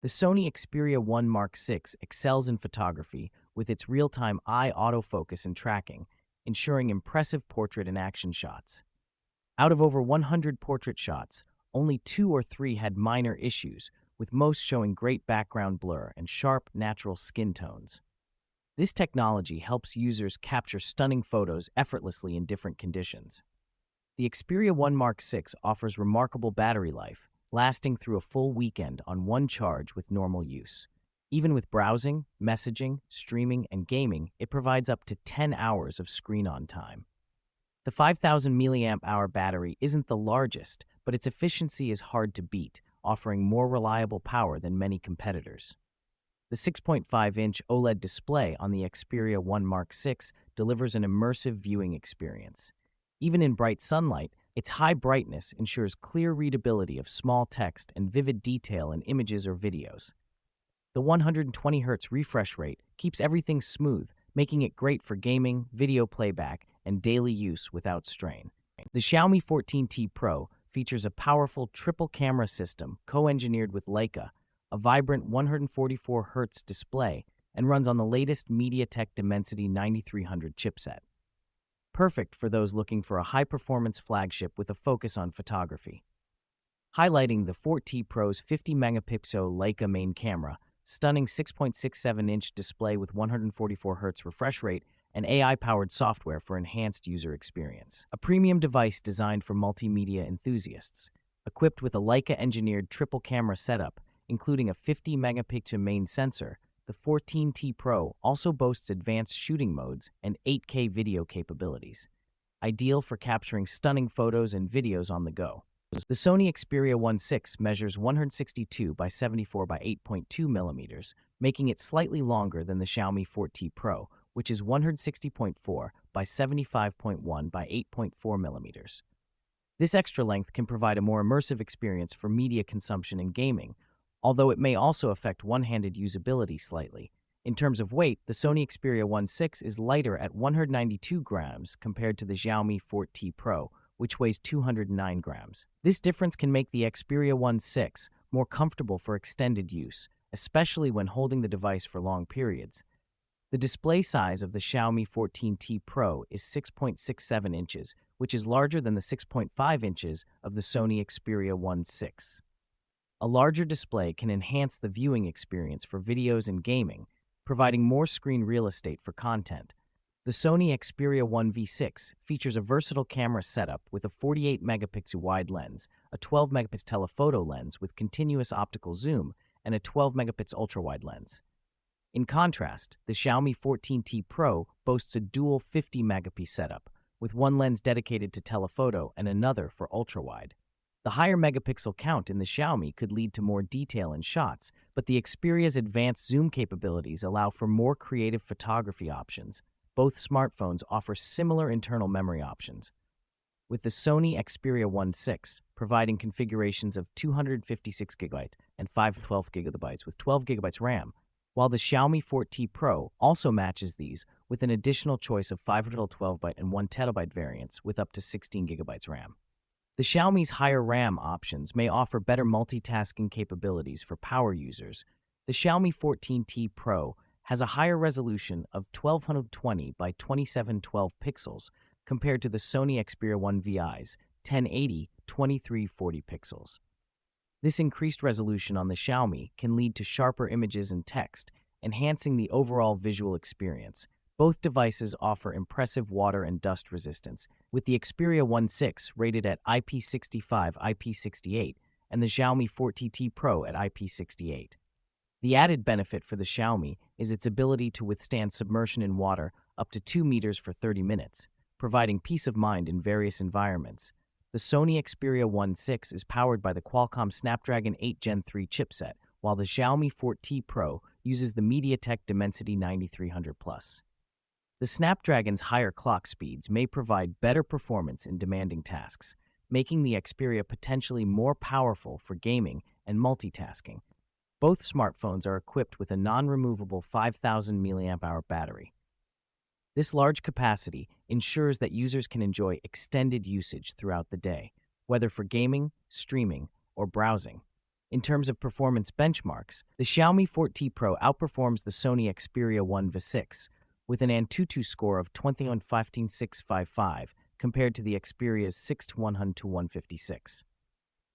The Sony Xperia 1 Mark VI excels in photography with its real-time eye autofocus and tracking, ensuring impressive portrait and action shots. Out of over 100 portrait shots, only 2 or 3 had minor issues, with most showing great background blur and sharp, natural skin tones. This technology helps users capture stunning photos effortlessly in different conditions. The Xperia 1 Mark VI offers remarkable battery life, lasting through a full weekend on one charge with normal use. Even with browsing, messaging, streaming, and gaming, it provides up to 10 hours of screen-on time. The 5000 mAh battery isn't the largest, but its efficiency is hard to beat, offering more reliable power than many competitors. The 6.5-inch OLED display on the Xperia 1 Mark VI delivers an immersive viewing experience. Even in bright sunlight, its high brightness ensures clear readability of small text and vivid detail in images or videos. The 120Hz refresh rate keeps everything smooth, making it great for gaming, video playback, and daily use without strain. The Xiaomi 14T Pro features a powerful triple-camera system co-engineered with Leica, a vibrant 144Hz display, and runs on the latest MediaTek Dimensity 9300 chipset. Perfect for those looking for a high-performance flagship with a focus on photography. Highlighting the 14T Pro's 50-megapixel Leica main camera, stunning 6.67-inch display with 144Hz refresh rate, and AI-powered software for enhanced user experience. A premium device designed for multimedia enthusiasts. Equipped with a Leica-engineered triple-camera setup, including a 50-megapixel main sensor, the 14T Pro also boasts advanced shooting modes and 8K video capabilities, ideal for capturing stunning photos and videos on the go. The Sony Xperia 1 VI measures 162 by 74 by 8.2 millimeters, making it slightly longer than the Xiaomi 14T Pro, which is 160.4 by 75.1 by 8.4 millimeters. This extra length can provide a more immersive experience for media consumption and gaming, although it may also affect one-handed usability slightly. In terms of weight, the Sony Xperia 1 VI is lighter at 192 grams compared to the Xiaomi 14T Pro, which weighs 209 grams. This difference can make the Xperia 1 VI more comfortable for extended use, especially when holding the device for long periods. The display size of the Xiaomi 14T Pro is 6.67 inches, which is larger than the 6.5 inches of the Sony Xperia 1 VI. A larger display can enhance the viewing experience for videos and gaming, providing more screen real estate for content. The Sony Xperia 1 V6 features a versatile camera setup with a 48-megapixel wide lens, a 12-megapixel telephoto lens with continuous optical zoom, and a 12-megapixel ultrawide lens. In contrast, the Xiaomi 14T Pro boasts a dual 50-megapixel setup, with one lens dedicated to telephoto and another for ultrawide. The higher megapixel count in the Xiaomi could lead to more detail in shots, but the Xperia's advanced zoom capabilities allow for more creative photography options. Both smartphones offer similar internal memory options, with the Sony Xperia 1 VI providing configurations of 256GB and 512GB with 12GB RAM, while the Xiaomi 14T Pro also matches these with an additional choice of 512GB and 1TB variants with up to 16GB RAM. The Xiaomi's higher RAM options may offer better multitasking capabilities for power users. The Xiaomi 14T Pro has a higher resolution of 1220 by 2712 pixels compared to the Sony Xperia 1 VI's 1080 2340 pixels. This increased resolution on the Xiaomi can lead to sharper images and text, enhancing the overall visual experience. Both devices offer impressive water and dust resistance, with the Xperia 1 VI rated at IP65, IP68, and the Xiaomi 14T Pro at IP68. The added benefit for the Xiaomi is its ability to withstand submersion in water up to 2 meters for 30 minutes, providing peace of mind in various environments. The Sony Xperia 1 VI is powered by the Qualcomm Snapdragon 8 Gen 3 chipset, while the Xiaomi 14T Pro uses the MediaTek Dimensity 9300 Plus. The Snapdragon's higher clock speeds may provide better performance in demanding tasks, making the Xperia potentially more powerful for gaming and multitasking. Both smartphones are equipped with a non-removable 5000 mAh battery. This large capacity ensures that users can enjoy extended usage throughout the day, whether for gaming, streaming, or browsing. In terms of performance benchmarks, the Xiaomi 14T Pro outperforms the Sony Xperia 1 V6 with an Antutu score of 21,15655 compared to the Xperia's 6-100-156.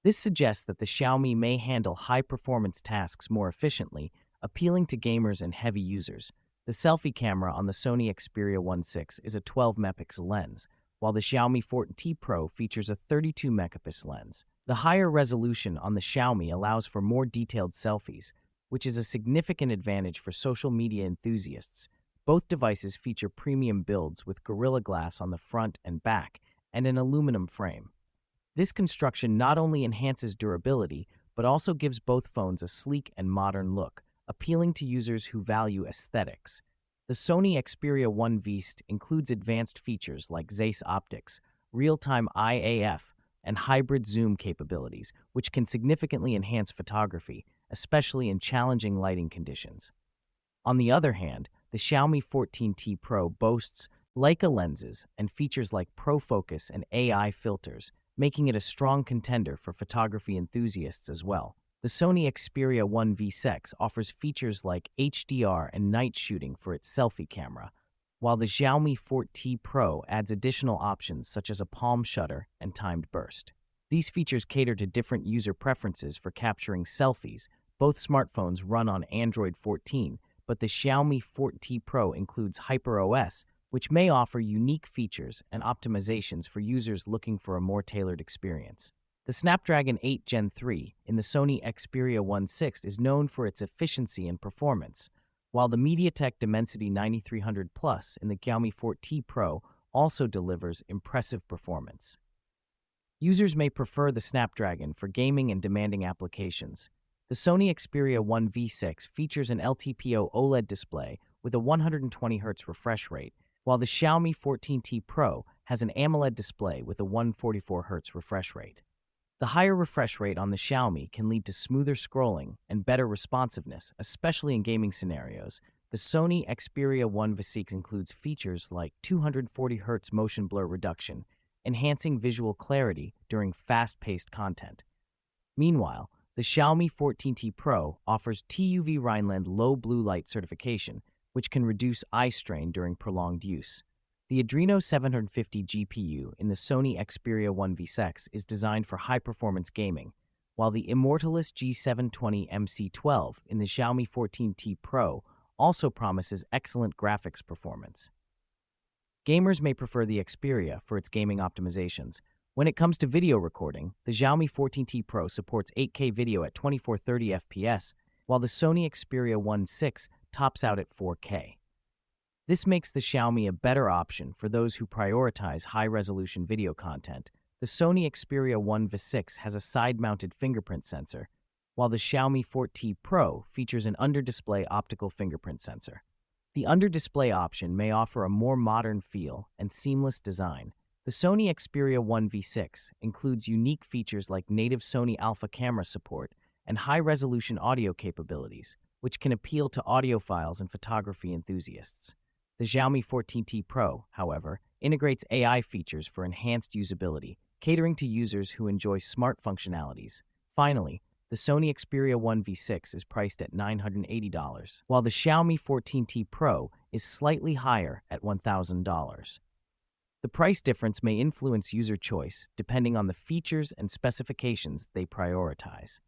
This suggests that the Xiaomi may handle high-performance tasks more efficiently, appealing to gamers and heavy users. The selfie camera on the Sony Xperia 1.6 is a 12-megapixel lens, while the Xiaomi 14T Pro features a 32-megapixel lens. The higher resolution on the Xiaomi allows for more detailed selfies, which is a significant advantage for social media enthusiasts. Both devices feature premium builds with Gorilla Glass on the front and back and an aluminum frame. This construction not only enhances durability, but also gives both phones a sleek and modern look, appealing to users who value aesthetics. The Sony Xperia 1 V includes advanced features like Zeiss optics, real-time IAF, and hybrid zoom capabilities, which can significantly enhance photography, especially in challenging lighting conditions. On the other hand, the Xiaomi 14T Pro boasts Leica lenses and features like ProFocus and AI filters, making it a strong contender for photography enthusiasts as well. The Sony Xperia 1 V6 offers features like HDR and night shooting for its selfie camera, while the Xiaomi 14T Pro adds additional options such as a palm shutter and timed burst. These features cater to different user preferences for capturing selfies. Both smartphones run on Android 14, but the Xiaomi 14T Pro includes HyperOS, which may offer unique features and optimizations for users looking for a more tailored experience. The Snapdragon 8 Gen 3 in the Sony Xperia 1.6 is known for its efficiency and performance, while the MediaTek Dimensity 9300 Plus in the Xiaomi 14T Pro also delivers impressive performance. Users may prefer the Snapdragon for gaming and demanding applications. The Sony Xperia 1 V6 features an LTPO OLED display with a 120Hz refresh rate, while the Xiaomi 14T Pro has an AMOLED display with a 144Hz refresh rate. The higher refresh rate on the Xiaomi can lead to smoother scrolling and better responsiveness, especially in gaming scenarios. The Sony Xperia 1 V6 includes features like 240Hz motion blur reduction, enhancing visual clarity during fast-paced content. Meanwhile, the Xiaomi 14T Pro offers TUV Rhineland low blue light certification, which can reduce eye strain during prolonged use. The Adreno 750 GPU in the Sony Xperia 1 V6 is designed for high-performance gaming, while the Immortalis G720 MC12 in the Xiaomi 14T Pro also promises excellent graphics performance. Gamers may prefer the Xperia for its gaming optimizations. When it comes to video recording, the Xiaomi 14T Pro supports 8K video at 2430 FPS, while the Sony Xperia 1.6 tops out at 4K. This makes the Xiaomi a better option for those who prioritize high-resolution video content. The Sony Xperia 1 V6 has a side-mounted fingerprint sensor, while the Xiaomi 14T Pro features an under-display optical fingerprint sensor. The under-display option may offer a more modern feel and seamless design. The Sony Xperia 1 V6 includes unique features like native Sony Alpha camera support and high-resolution audio capabilities, which can appeal to audiophiles and photography enthusiasts. The Xiaomi 14T Pro, however, integrates AI features for enhanced usability, catering to users who enjoy smart functionalities. Finally, the Sony Xperia 1 V6 is priced at $980, while the Xiaomi 14T Pro is slightly higher at $1,000. The price difference may influence user choice depending on the features and specifications they prioritize.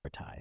vertise.